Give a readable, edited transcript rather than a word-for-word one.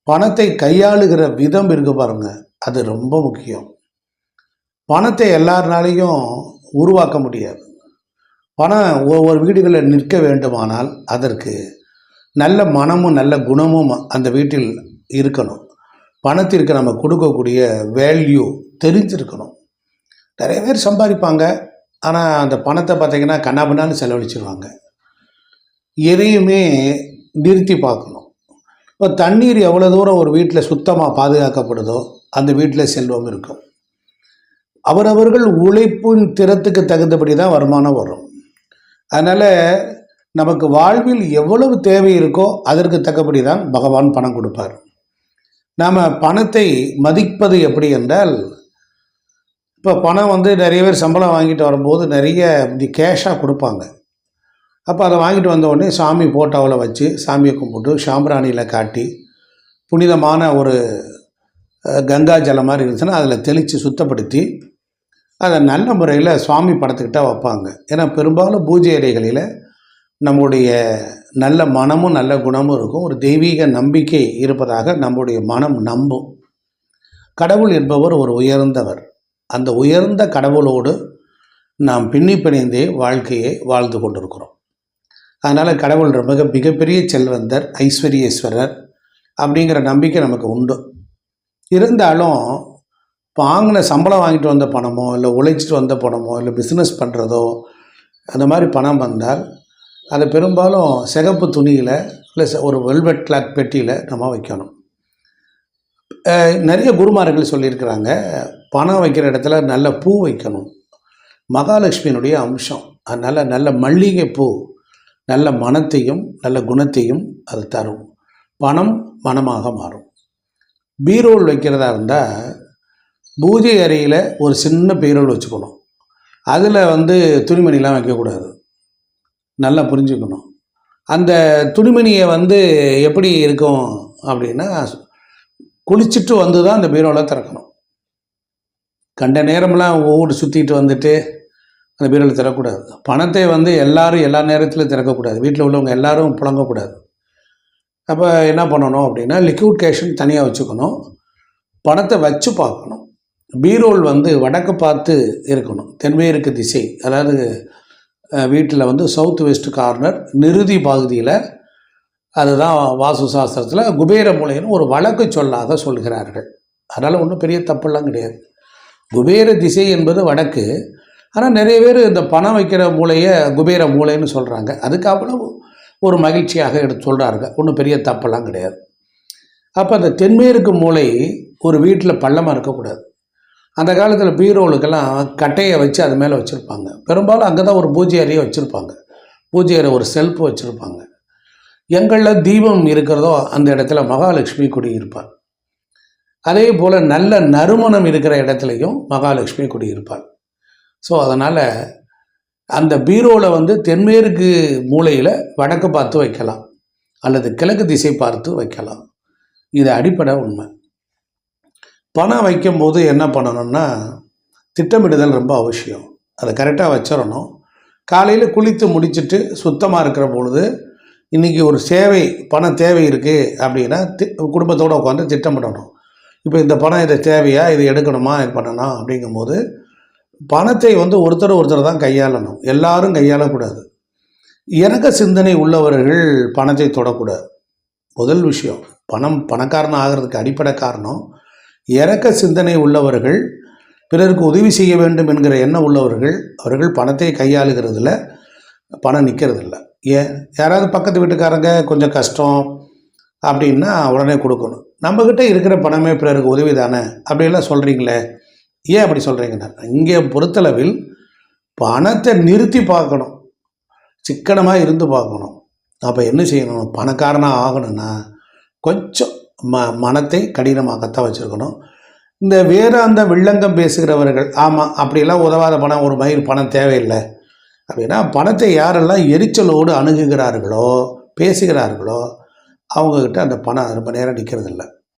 பணத்தை கையாளுகிற விதம் இருக்கு பாருங்க, அது ரொம்ப முக்கியம். பணத்தை எல்லாருனாலையும் உருவாக்க முடியாது. பணம் ஒவ்வொரு வீடுகளில் நிற்க வேண்டுமானால் அதற்கு நல்ல மனமும் நல்ல குணமும் அந்த வீட்டில் இருக்கணும். பணத்திற்கு நம்ம கொடுக்கக்கூடிய வேல்யூ தெரிஞ்சிருக்கணும். நிறைய பேர் சம்பாதிப்பாங்க, ஆனால் அந்த பணத்தை பார்த்திங்கன்னா கண்ணாபின்னான்னு செலவழிச்சிருவாங்க. எதையுமே நிறுத்தி பார்க்கணும். இப்போ தண்ணீர் எவ்வளோ தூரம் ஒரு வீட்டில் சுத்தமாக பாதுகாக்கப்படுதோ அந்த வீட்டில் செல்வம் இருக்கும். அவரவர்கள் உழைப்பின் திறத்துக்கு தகுந்தபடி தான் வருமானம் வரும். அதனால் நமக்கு வாழ்வில் எவ்வளவு தேவை இருக்கோ அதற்கு தக்கபடி தான் பகவான் பணம் கொடுப்பார். நாம் பணத்தை மதிப்பது எப்படி என்றால், இப்போ பணம் நிறைய பேர் சம்பளம் வாங்கிட்டு வரும்போது நிறைய கேஷாக கொடுப்பாங்க. அப்போ அதை வாங்கிட்டு வந்த உடனே சாமி ஃபோட்டோவில் வச்சு சாமியை கும்பிட்டு சாம்பிராணியில் காட்டி புனிதமான ஒரு கங்கா ஜலம் மாதிரி இருந்துச்சுன்னா அதில் தெளித்து சுத்தப்படுத்தி அதை நல்ல முறையில் சுவாமி படத்துக்கிட்ட வைப்பாங்க. ஏன்னா பெரும்பாலும் பூஜை அறைகளில் நம்முடைய நல்ல மனமும் நல்ல குணமும் இருக்கும். ஒரு தெய்வீக நம்பிக்கை இருப்பதாக நம்முடைய மனம் நம்பும். கடவுள் என்பவர் ஒரு உயர்ந்தவர். அந்த உயர்ந்த கடவுளோடு நாம் பின்னி பிணைந்தே வாழ்க்கையை வாழ்ந்து கொண்டிருக்கிறோம். அதனால் கடவுள் மிகப்பெரிய செல்வந்தர், ஐஸ்வர்யேஸ்வரர் அப்படிங்கிற நம்பிக்கை நமக்கு உண்டு. இருந்தாலும் வாங்கின சம்பளம் வாங்கிட்டு வந்த பணமோ இல்லை உழைச்சிட்டு வந்த பணமோ இல்லை பிஸ்னஸ் பண்ணுறதோ அந்த மாதிரி பணம் வந்தால் அதை பெரும்பாலும் சிகப்பு துணியில் இல்லை ஒரு வெல்வெட் கிளாத் பெட்டியில் நம்ம வைக்கணும். நிறைய குருமார்கள் சொல்லியிருக்கிறாங்க, பணம் வைக்கிற இடத்துல நல்ல பூ வைக்கணும். மகாலட்சுமியினுடைய அம்சம். அதனால் நல்ல மல்லிகை பூ நல்ல மனத்தையும் நல்ல குணத்தையும் அது தரும். பணம் மனமாக மாறும். பீரோல் வைக்கிறதா இருந்தால் பூஜை அறையில் ஒரு சின்ன பீரோல் வச்சுக்கணும். அதில் துணிமணிலாம் வைக்கக்கூடாது. நல்லா புரிஞ்சுக்கணும். அந்த துணிமணியை எப்படி இருக்கும் அப்படின்னா, குளிச்சுட்டு வந்து தான் அந்த பீரோவில் திறக்கணும். கண்ட நேரம்லாம் ஓடு சுற்றிட்டு வந்துட்டு அந்த பீரோவில் திறக்கக்கூடாது. பணத்தை எல்லாரும் எல்லா நேரத்திலும் திறக்கக்கூடாது. வீட்டில் உள்ளவங்க எல்லாரும் புழங்கக்கூடாது. அப்போ என்ன பண்ணணும் அப்படின்னா, லிக்விட் கேஷன் தனியாக வச்சுக்கணும். பணத்தை வச்சு பார்க்கணும். பீரோல் வடக்கு பார்த்து இருக்கணும். தென்மேற்கு திசை, அதாவது வீட்டில் சவுத் வெஸ்ட் கார்னர் நிறுதி பகுதியில். அதுதான் வாஸ்து சாஸ்திரத்தில் குபேர மூலைன்னு ஒரு வழக்கு சொல்லாக சொல்கிறார்கள். அதனால் ஒன்றும் பெரிய தப்பெல்லாம் கிடையாது. குபேர திசை என்பது வடக்கு. ஆனால் நிறைய பேர் இந்த பணம் வைக்கிற மூலையை குபேர மூலைன்னு சொல்கிறாங்க. அதுக்கு அவ்வளவு ஒரு மகிழ்ச்சியாக எடுத்து சொல்கிறாங்க. ஒன்றும் பெரிய தப்பெல்லாம் கிடையாது. அப்போ அந்த தென்மேற்கு மூலை ஒரு வீட்டில் பள்ளமாக இருக்கக்கூடாது. அந்த காலத்தில் பீரோலுக்கெல்லாம் கட்டையை வச்சு அது மேலே வச்சுருப்பாங்க. பெரும்பாலும் அங்கே தான் ஒரு பூஜை அறையை வச்சுருப்பாங்க. பூஜை அறை ஒரு செல்ஃப் வச்சுருப்பாங்க. எங்களில் தீபம் இருக்கிறதோ அந்த இடத்துல மகாலட்சுமி குடியிருப்பாள். அதே போல் நல்ல நறுமணம் இருக்கிற இடத்துலையும் மகாலட்சுமி குடியிருப்பாள். ஸோ அதனால் அந்த பீரோவில் தென்மேற்கு மூலையில் வடக்கு பார்த்து வைக்கலாம் அல்லது கிழக்கு திசை பார்த்து வைக்கலாம். இது அடிப்படை உண்மை. பணம் வைக்கும்போது என்ன பண்ணணும்னா, திட்டமிடுதல் ரொம்ப அவசியம். அதை கரெக்டாக வச்சிடணும். காலையில் குளித்து முடிச்சுட்டு சுத்தமாக இருக்கிற பொழுது இன்றைக்கி ஒரு பணம் தேவை இருக்குது அப்படின்னா குடும்பத்தோடு உட்காந்து திட்டமிடணும். இப்போ இந்த பணம் இதை தேவையா, இது எடுக்கணுமா, இது பண்ணணும் அப்படிங்கும்போது பணத்தை ஒருத்தர் தான் கையாளணும். எல்லாரும் கையாளக்கூடாது. இறக்க சிந்தனை உள்ளவர்கள் பணத்தை தொடக்கூடாது. முதல் விஷயம், பணக்காரன் ஆகிறதுக்கு அடிப்படை காரணம் இறக்க சிந்தனை உள்ளவர்கள், பிறருக்கு உதவி செய்ய வேண்டும் என்கிற எண்ணம் உள்ளவர்கள். அவர்கள் பணத்தை கையாளுகிறதுல பணம் நிற்கிறதில்ல. யாராவது பக்கத்து வீட்டுக்காரங்க கொஞ்சம் கஷ்டம் அப்படின்னா உடனே கொடுக்கணும். நம்மக்கிட்ட இருக்கிற பணமே பிறருக்கு உதவி தானே அப்படிலாம் சொல்கிறீங்களே, ஏன் அப்படி சொல்கிறீங்கன்னா, இங்கே பொறுத்தளவில் பணத்தை நிறுத்தி பார்க்கணும், சிக்கனமாக இருந்து பார்க்கணும். அப்போ என்ன செய்யணும், பணக்காரனாக ஆகணும்னா கொஞ்சம் மனத்தை கடினமாகத்தான் வச்சுருக்கணும். இந்த வேறாந்த வில்லங்கம் பேசுகிறவர்கள், ஆமாம் அப்படிலாம் உதவாத பணம், ஒரு மயில் பணம் தேவையில்லை அப்படின்னா, பணத்தை யாரெல்லாம் எரிச்சலோடு அணுகுகிறார்களோ பேசுகிறார்களோ அவங்கக்கிட்ட அந்த பணம் ரொம்ப நேரம் நிற்கிறதில்ல.